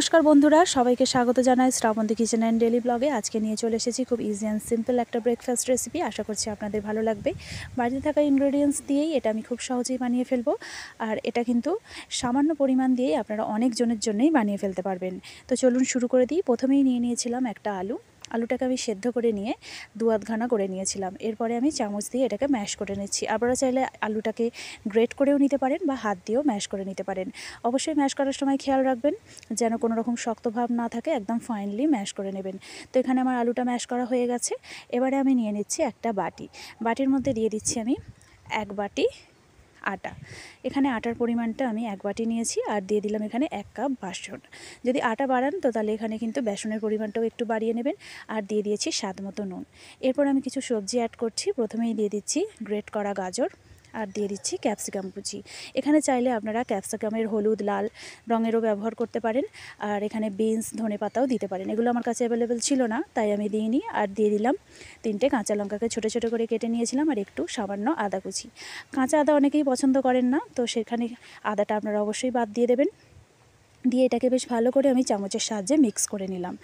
নমস্কার বন্ধুরা, সবাইকে স্বাগত জানাই শ্রাবন্তী কিচেন অ্যান্ড ডেলি ব্লগে। আজকে নিয়ে চলে এসেছি খুব ইজি অ্যান্ড সিম্পল একটা ব্রেকফাস্ট রেসিপি। আশা করছি আপনাদের ভালো লাগবে। বাড়িতে থাকা ইনগ্রেডিয়েন্টস দিয়েই এটা আমি খুব সহজেই বানিয়ে ফেলবো। আর এটা কিন্তু সামান্য পরিমাণ দিয়েই আপনারা অনেকজনের জন্যই বানিয়ে ফেলতে পারবেন। তো চলুন শুরু করে দিই। প্রথমেই নিয়ে নিয়েছিলাম একটা আলুটাকে আমি সেদ্ধ করে নিয়ে দু আধখানা করে নিয়েছিলাম। এরপরে আমি চামচ দিয়ে এটাকে ম্যাশ করে নিচ্ছি। আপনারা চাইলে আলুটাকে গ্রেট করেও নিতে পারেন বা হাত দিয়েও ম্যাশ করে নিতে পারেন। অবশ্যই ম্যাশ করার সময় খেয়াল রাখবেন যেন কোনো রকম শক্ত ভাব না থাকে, একদম ফাইনলি ম্যাশ করে নেবেন। তো এখানে আমার আলুটা ম্যাশ করা হয়ে গেছে। এবারে আমি নিয়ে নিচ্ছি একটা বাটির মধ্যে দিয়ে দিচ্ছি আমি 1 বাটি আটা। এখানে আটার পরিমাণটা আমি 1 বাটি নিয়েছি আর দিয়ে দিলাম এখানে 1 কাপ বেসন। যদি আটা বাড়ান তো তাহলে এখানে কিন্তু বেসনের পরিমাণটাও একটু বাড়িয়ে নেবেন। আর দিয়ে দিয়েছি স্বাদ মতো নুন। এরপর আমি কিছু সবজি অ্যাড করছি। প্রথমেই দিয়ে দিচ্ছি গ্রেট করা গাজর আর দিয়ে দিচ্ছি ক্যাপসিকাম কুচি। এখানে চাইলে আপনারা ক্যাপসিকামের হলুদ লাল রঙেরও ব্যবহার করতে পারেন। আর এখানে বিনস ধনেপাতাও দিতে পারেন। এগুলো আমার কাছে অ্যাভেলেবেল ছিল না, তাই আমি দিইনি। আর দিয়ে দিলাম 3টে কাঁচা লঙ্কাকে ছোটো ছোটো করে কেটে নিয়েছিলাম আর একটু সামান্য আদা কুচি। কাঁচা আদা অনেকেই পছন্দ করেন না, তো সেখানে আদাটা আপনারা অবশ্যই বাদ দিয়ে দেবেন। দিয়ে এটাকে বেশ ভালো করে আমি চামচের সাহায্যে মিক্স করে নিলাম।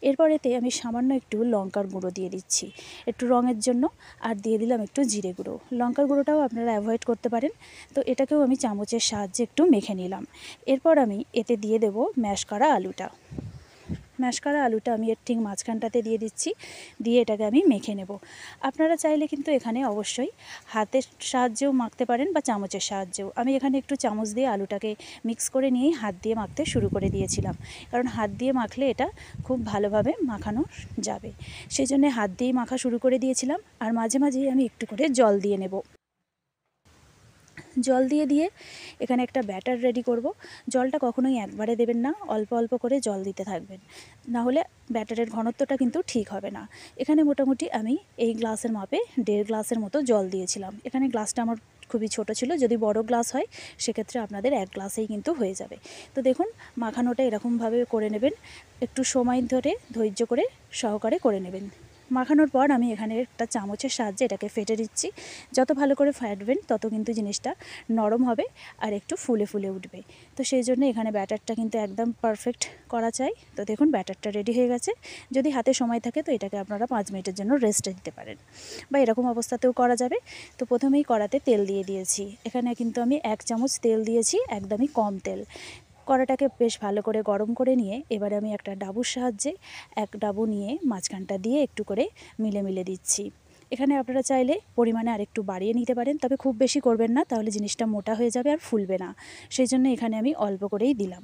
এরপর এতে আমি সামান্য একটু লঙ্কার গুঁড়ো দিয়ে দিচ্ছি একটু রঙের জন্য। আর দিয়ে দিলাম একটু জিরে গুঁড়ো। লঙ্কার গুঁড়োটাও আপনারা অ্যাভয়েড করতে পারেন। তো এটাকেও আমি চামচের সাহায্যে একটু মেখে নিলাম। এরপর আমি এতে দিয়ে দেব ম্যাশ করা আলুটা আমি এর ঠিক মাঝখানটাতে দিয়ে দিচ্ছি। দিয়ে এটাকে আমি মেখে নেব। আপনারা চাইলে কিন্তু এখানে অবশ্যই হাতের সাহায্যেও মাখতে পারেন বা চামচের সাহায্যেও। আমি এখানে একটু চামচ দিয়ে আলুটাকে মিক্স করে নিয়েই হাত দিয়ে মাখতে শুরু করে দিয়েছিলাম, কারণ হাত দিয়ে মাখলে এটা খুব ভালোভাবে মাখানো যাবে। সেই জন্যে হাত দিয়েই মাখা শুরু করে দিয়েছিলাম। আর মাঝে মাঝেই আমি একটু করে জল দিয়ে নেব। জল দিয়ে এখানে একটা ব্যাটার রেডি করব। জলটা কখনোই একবারে দেবেন না, অল্প অল্প করে জল দিতে থাকবেন, না হলে ব্যাটারের ঘনত্বটা কিন্তু ঠিক হবে না। এখানে মোটামুটি আমি এই গ্লাসের মাপে 1.5 গ্লাসের মতো জল দিয়েছিলাম। এখানে গ্লাসটা আমার খুবই ছোট ছিল, যদি বড় গ্লাস হয় সেক্ষেত্রে আপনাদের 1 গ্লাসেই কিন্তু হয়ে যাবে। তো দেখুন মাখানোটা এরকমভাবে করে নেবেন, একটু সময় ধরে ধৈর্য করে সহকারে করে নেবেন। মাখানোর পর আমি এখানে একটা চামচের সাহায্যে এটাকে ফেটে দিচ্ছি। যত ভালো করে ফাটবেন তত কিন্তু জিনিসটা নরম হবে আর একটু ফুলে ফুলে উঠবে। তো সেই জন্য এখানে ব্যাটারটা কিন্তু একদম পারফেক্ট করা চাই। তো দেখুন ব্যাটারটা রেডি হয়ে গেছে। যদি হাতে সময় থাকে তো এটাকে আপনারা 5 মিনিটের জন্য রেস্টে দিতে পারেন, বা এরকম অবস্থাতেও করা যাবে। তো প্রথমেই কড়াতে তেল দিয়ে দিয়েছি। এখানে কিন্তু আমি 1 চামচ তেল দিয়েছি, একদমই কম তেল। কড়াটাকে বেশ ভালো করে গরম করে নিয়ে এবারে আমি একটা ডাবুর সাহায্যে 1 ডাবু নিয়ে মাঝখানটা দিয়ে একটু করে মিলে দিচ্ছি। এখানে আপনারা চাইলে পরিমাণে আরেকটু বাড়িয়ে নিতে পারেন, তবে খুব বেশি করবেন না, তাহলে জিনিসটা মোটা হয়ে যাবে আর ফুলবে না। সেই জন্য এখানে আমি অল্প করেই দিলাম।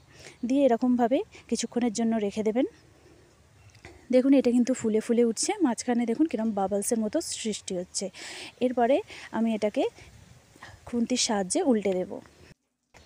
দিয়ে এরকমভাবে কিছুক্ষণের জন্য রেখে দেবেন। দেখুন এটা কিন্তু ফুলে ফুলে উঠছে, মাঝখানে দেখুন কীরকম বাবলসের মতো সৃষ্টি হচ্ছে। এরপরে আমি এটাকে খুন্তির সাহায্যে উল্টে দেবো।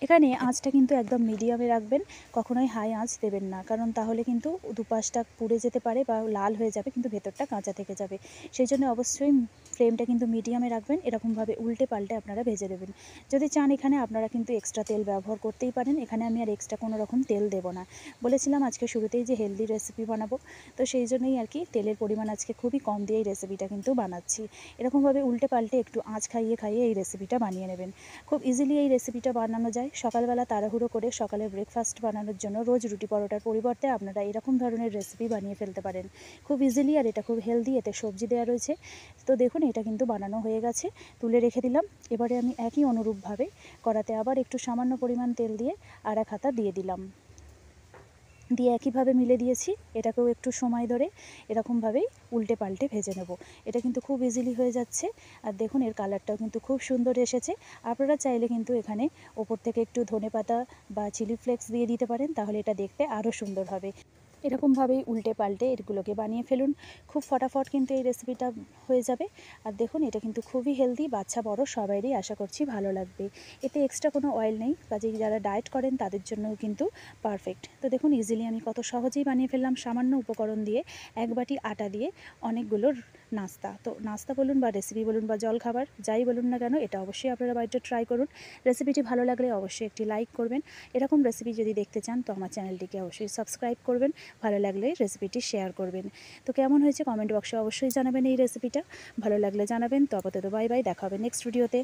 এখানে আঁচটা কিন্তু একদম মিডিয়ামে রাখবেন, কখনোই হাই আঁচ দেবেন না, কারণ তাহলে কিন্তু দুপাশটা পুড়ে যেতে পারে বা লাল হয়ে যাবে কিন্তু ভেতরটা কাঁচা থেকে যাবে। সেই জন্য অবশ্যই ফ্লেমটা কিন্তু মিডিয়ামে রাখবেন। এরকমভাবে উল্টে পাল্টে আপনারা ভেজে দেবেন। যদি চান এখানে আপনারা কিন্তু এক্সট্রা তেল ব্যবহার করতেই পারেন। এখানে আমি আর এক্সট্রা কোনো রকম তেল দেবো না। বলেছিলাম আজকে শুরুতেই যে হেলদি রেসিপি বানাবো, তো সেই জন্যই আর কি তেলের পরিমাণ আজকে খুবই কম দিয়ে এই রেসিপিটা কিন্তু বানাচ্ছি। এরকমভাবে উল্টে পাল্টে একটু আঁচ খাইয়ে এই রেসিপিটা বানিয়ে নেবেন। খুব ইজিলি এই রেসিপিটা বানানো যায়। সকালবেলা তাড়াহুড়ো করে সকালের ব্রেকফাস্ট বানানোর জন্য রোজ রুটি পরোটার পরিবর্তে আপনারা এরকম ধরনের রেসিপি বানিয়ে ফেলতে পারেন খুব ইজিলি। আর এটা খুব হেলদি, এতে সবজি দেওয়া রয়েছে। তো দেখুন এটা কিন্তু বানানো হয়ে গেছে, তুলে রেখে দিলাম। এবারে আমি একই অনুরূপভাবে কড়াতে আবার একটু সামান্য পরিমাণ তেল দিয়ে আর এক হাতা দিয়ে দিলাম। দিয়ে একইভাবে মিলে দিয়েছি। এটাকেও একটু সময় ধরে এরকমভাবেই উল্টে পাল্টে ভেজে নেব। এটা কিন্তু খুব ইজিলি হয়ে যাচ্ছে। আর দেখুন এর কালারটাও কিন্তু খুব সুন্দর এসেছে। আপনারা চাইলে কিন্তু এখানে ওপর থেকে একটু ধনেপাতা বা চিলি ফ্লেক্স দিয়ে দিতে পারেন, তাহলে এটা দেখতে আরও সুন্দর হবে। এরকমভাবেই উল্টে পাল্টে এগুলোকে বানিয়ে ফেলুন। খুব ফটাফট কিন্তু এই রেসিপিটা হয়ে যাবে। আর দেখুন এটা কিন্তু খুবই হেলদি, বাচ্চা বড় সবাইরই আশা করছি ভালো লাগবে। এতে এক্সট্রা কোনো অয়েল নেই, কাজেই যারা ডায়েট করেন তাদের জন্যও কিন্তু পারফেক্ট। তো দেখুন ইজিলি আমি কত সহজেই বানিয়ে ফেললাম সামান্য উপকরণ দিয়ে। 1 বাটি আটা দিয়ে অনেকগুলো নাস্তা। তো নাস্তা বলুন বা রেসিপি বলুন বা জলখাবার যাই বলুন না কেন, এটা অবশ্যই আপনারা বাড়িতে ট্রাই করুন। রেসিপিটি ভালো লাগলে অবশ্যই একটি লাইক করবেন। এরকম রেসিপি যদি দেখতে চান তো আমার চ্যানেলটিকে অবশ্যই সাবস্ক্রাইব করবেন। ভালো লাগলে রেসিপিটি শেয়ার করবেন। তো কেমন হয়েছে কমেন্ট বক্সে অবশ্যই জানাবেন এই রেসিপিটা। ভালো লাগলে জানাবেন। তো আপাতত বাই বাই, দেখা হবে নেক্সট ভিডিওতে।